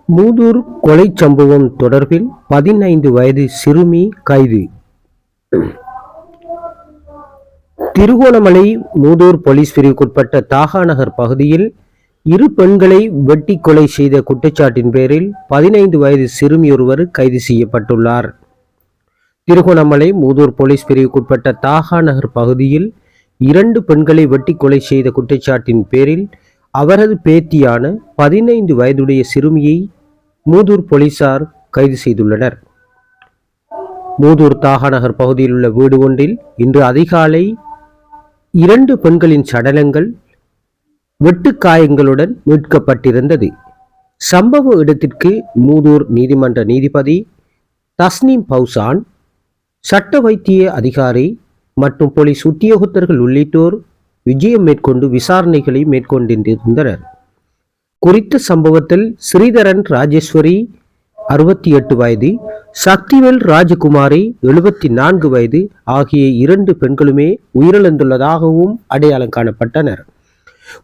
மூதூர் கொலை சம்பவம் தொடர்பில் 15 வயது சிறுமி கைது. திருகோணமலை மூதூர் போலீஸ் பிரிவுக்குட்பட்ட தாகாநகர் பகுதியில் இரு பெண்களை வெட்டி கொலை செய்த குற்றச்சாட்டின் பேரில் 15 வயது சிறுமியொருவர் கைது செய்யப்பட்டுள்ளார். திருகோணமலை மூதூர் போலீஸ் பிரிவுக்குட்பட்ட தாகாநகர் பகுதியில் 2 பெண்களை வெட்டி கொலை செய்த குற்றச்சாட்டின் பேரில் அவரது பேத்தியான 15 வயதுடைய சிறுமியை மூதூர் போலீசார் கைது செய்துள்ளனர். மூதூர் தாகாநகர் பகுதியில் உள்ள வீடு ஒன்றில் இன்று அதிகாலை 2 பெண்களின் சடலங்கள் வெட்டுக்காயங்களுடன் மீட்கப்பட்டிருந்தது. சம்பவ இடத்திற்கு மூதூர் நீதிமன்ற நீதிபதி தஸ்னீம் பௌசான், சட்ட வைத்திய அதிகாரி மற்றும் போலீஸ் உத்தியோகத்தர்கள் உள்ளிட்டோர் விஜயம் மேற்கொண்டு விசாரணைகளை மேற்கொண்டிருந்தனர். குறித்த சம்பவத்தில் ஸ்ரீதரன் ராஜேஸ்வரி 68 வயது, சக்திவேல் ராஜகுமாரி 74 வயது ஆகிய 2 பெண்களுமே உயிரிழந்துள்ளதாகவும் அடையாளம் காணப்பட்டனர்.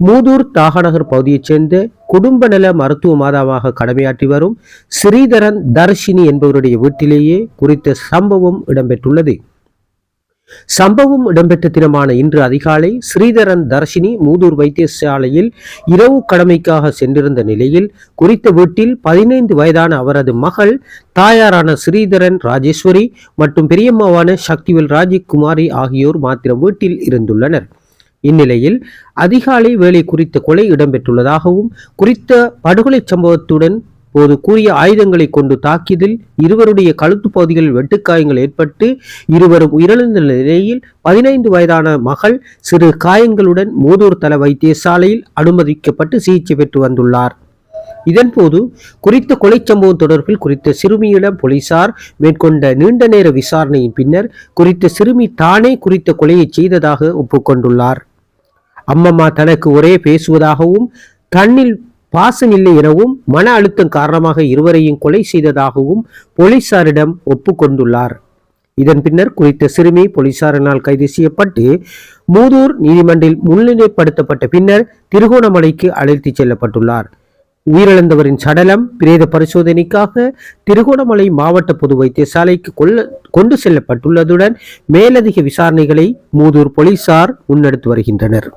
மூதூர் தாகாநகர் பகுதியைச் சேர்ந்த குடும்ப நல மருத்துவ மாதாவாக கடமையாற்றி வரும் ஸ்ரீதரன் தர்ஷினி என்பவருடைய வீட்டிலேயே குறித்த சம்பவம் இடம்பெற்றுள்ளது. சம்பவம் இடம்பெற்ற தினமான இன்று அதிகாலை ஸ்ரீதரன் தர்ஷினி மூதூர் வைத்தியசாலையில் இரவு கடமைக்காக சென்றிருந்த நிலையில் குறித்த வீட்டில் 15 வயதான அவரது மகள், தாயாரான ஸ்ரீதரன் ராஜேஸ்வரி மற்றும் பெரியம்மாவான சக்திவேல் ராஜகுமாரி ஆகியோர் மாத்திரம் வீட்டில் இருந்துள்ளனர். இந்நிலையில் அதிகாலை வேளை குறித்த கொலை இடம்பெற்றுள்ளதாகவும் குறித்த படுகொலை சம்பவத்துடன் போது கூறிய ஆயுதங்களை கொண்டு தாக்கியதில் இருவருடைய கழுத்து பகுதிகளில் வெட்டுக்காயங்கள் ஏற்பட்டு இருவரும் உயிரிழந்த நிலையில் 15 வயதான மகள் சிறு காயங்களுடன் மூதூர் தள வைத்தியசாலையில் அனுமதிக்கப்பட்டு சிகிச்சை பெற்று வந்துள்ளார். இதன்போது குறித்த கொலை சம்பவம் தொடர்பில் குறித்த சிறுமியிடம் போலீசார் மேற்கொண்ட நீண்ட நேர விசாரணையின் பின்னர் குறித்த சிறுமி தானே குறித்த கொலையை செய்ததாக ஒப்புக்கொண்டுள்ளார். அம்மம்மா தனக்கு ஒரே பேசுவதாகவும் தன்னில் பாசம் இல்லை எனவும் மன அழுத்தம் காரணமாக இருவரையும் கொலை செய்ததாகவும் போலீசாரிடம் ஒப்புக்கொண்டுள்ளார். இதன் பின்னர் குறித்த சிறுமி போலீசாரினால் கைது செய்யப்பட்டு மூதூர் நீதிமன்றில் முன்னிலைப்படுத்தப்பட்ட பின்னர் திருகோணமலைக்கு அழைத்துச் செல்லப்பட்டுள்ளார். உயிரிழந்தவரின் சடலம் பிரேத பரிசோதனைக்காக திருகோணமலை மாவட்ட பொது வைத்தியசாலைக்கு கொண்டு செல்லப்பட்டுள்ளதுடன் மேலதிக விசாரணைகளை மூதூர் போலீசார் முன்னெடுத்து வருகின்றனர்.